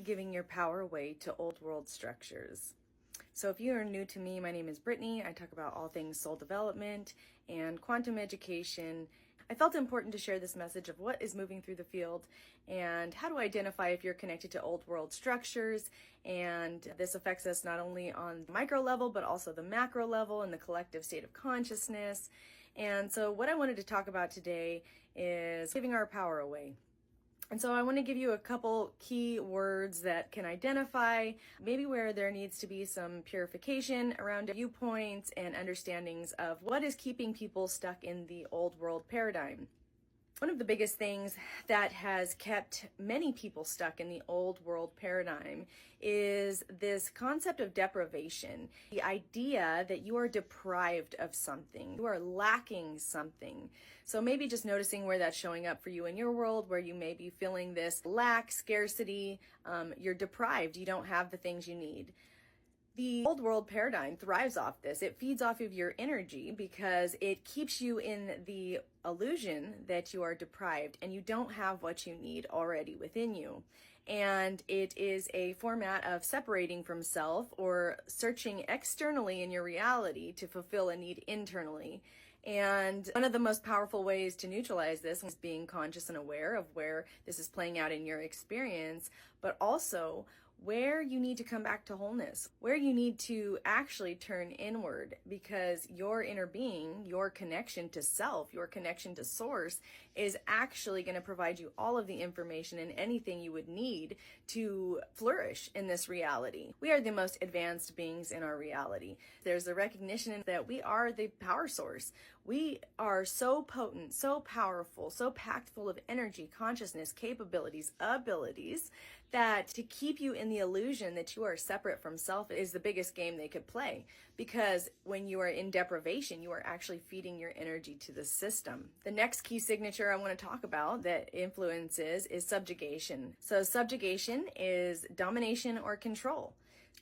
giving your power away to old world structures. So if you are new to me, my name is Brittany. I talk about all things soul development and quantum education. I felt it important to share this message of what is moving through the field and how to identify if you're connected to old world structures. And this affects us not only on the micro level, but also the macro level and the collective state of consciousness. And so what I wanted to talk about today is giving our power away. And so I want to give you a couple key words that can identify maybe where there needs to be some purification around viewpoints and understandings of what is keeping people stuck in the old world paradigm. One of the biggest things that has kept many people stuck in the old world paradigm is this concept of deprivation. The idea that you are deprived of something, you are lacking something. So maybe just noticing where that's showing up for you in your world, where you may be feeling this lack, scarcity, you're deprived, you don't have the things you need. The old world paradigm thrives off this. It feeds off of your energy because it keeps you in the illusion that you are deprived and you don't have what you need already within you. And it is a format of separating from self or searching externally in your reality to fulfill a need internally. And one of the most powerful ways to neutralize this is being conscious and aware of where this is playing out in your experience, but also where you need to come back to wholeness, where you need to actually turn inward, because your inner being, your connection to self, your connection to source is actually going to provide you all of the information and anything you would need to flourish in this reality. We are the most advanced beings in our reality. There's a recognition that we are the power source. We are so potent, so powerful, so packed full of energy, consciousness, capabilities, abilities, that to keep you in the illusion that you are separate from self is the biggest game they could play. Because when you are in deprivation, you are actually feeding your energy to the system. The next key signature I want to talk about that influences is subjugation. So subjugation is domination or control.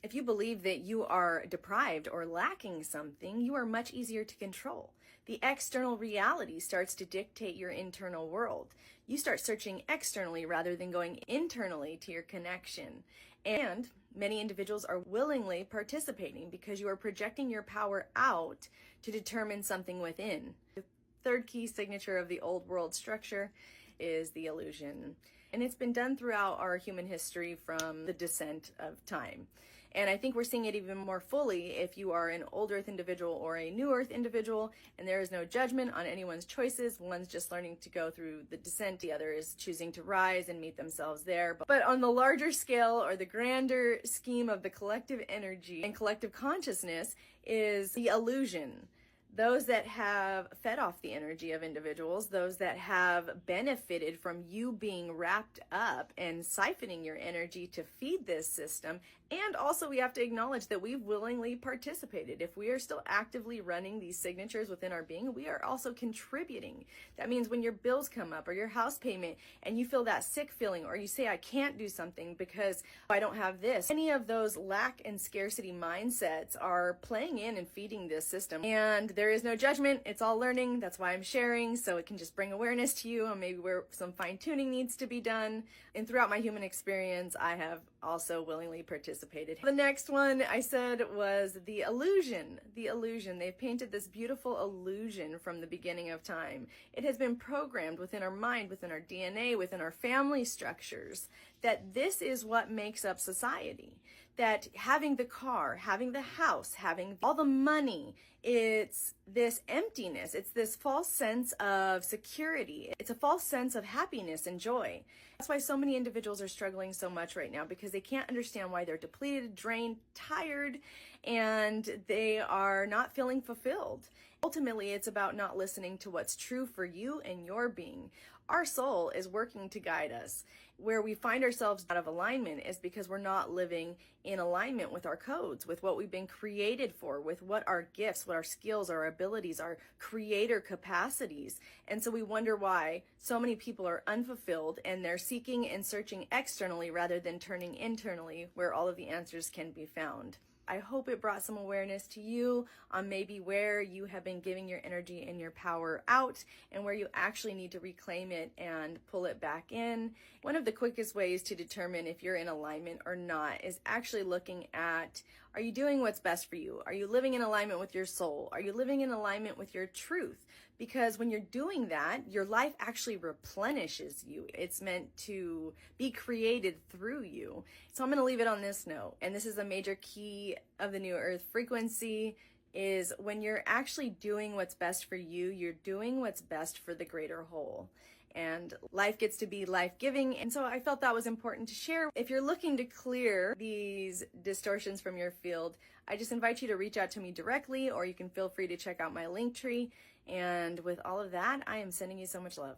If you believe that you are deprived or lacking something, you are much easier to control. The external reality starts to dictate your internal world. You start searching externally rather than going internally to your connection. And many individuals are willingly participating because you are projecting your power out to determine something within. The third key signature of the old world structure is the illusion. And it's been done throughout our human history from the descent of time. And I think we're seeing it even more fully if you are an old earth individual or a new earth individual, and there is no judgment on anyone's choices. One's just learning to go through the descent, the other is choosing to rise and meet themselves there. But on the larger scale or the grander scheme of the collective energy and collective consciousness is the illusion. Those that have fed off the energy of individuals, those that have benefited from you being wrapped up and siphoning your energy to feed this system. And also we have to acknowledge that we've willingly participated. If we are still actively running these signatures within our being, we are also contributing. That means when your bills come up or your house payment and you feel that sick feeling, or you say, I can't do something because I don't have this. Any of those lack and scarcity mindsets are playing in and feeding this system. And there is no judgment. It's all learning. That's why I'm sharing, so it can just bring awareness to you on maybe where some fine tuning needs to be done. And throughout my human experience, I have also willingly participated. The next one I said was the illusion. The illusion. They've painted this beautiful illusion from the beginning of time. It has been programmed within our mind, within our DNA, within our family structures, that this is what makes up society. That having the car, having the house, having all the money, it's this emptiness. It's this false sense of security. It's a false sense of happiness and joy. That's why so many individuals are struggling so much right now, because they can't understand why they're depleted, drained, tired, and they are not feeling fulfilled. Ultimately, it's about not listening to what's true for you and your being. Our soul is working to guide us. Where we find ourselves out of alignment is because we're not living in alignment with our codes, with what we've been created for, with what our gifts, what our skills, our abilities, our creator capacities. And so we wonder why so many people are unfulfilled and they're seeking and searching externally rather than turning internally, where all of the answers can be found. I hope it brought some awareness to you on maybe where you have been giving your energy and your power out and where you actually need to reclaim it and pull it back in. One of the quickest ways to determine if you're in alignment or not is actually looking at, are you doing what's best for you? Are you living in alignment with your soul? Are you living in alignment with your truth? Because when you're doing that, your life actually replenishes you. It's meant to be created through you. So I'm going to leave it on this note. And this is a major key of the New Earth frequency, is when you're actually doing what's best for you, you're doing what's best for the greater whole. And life gets to be life-giving. And so I felt that was important to share. If you're looking to clear these distortions from your field, I just invite you to reach out to me directly, or you can feel free to check out my link tree. And with all of that, I am sending you so much love.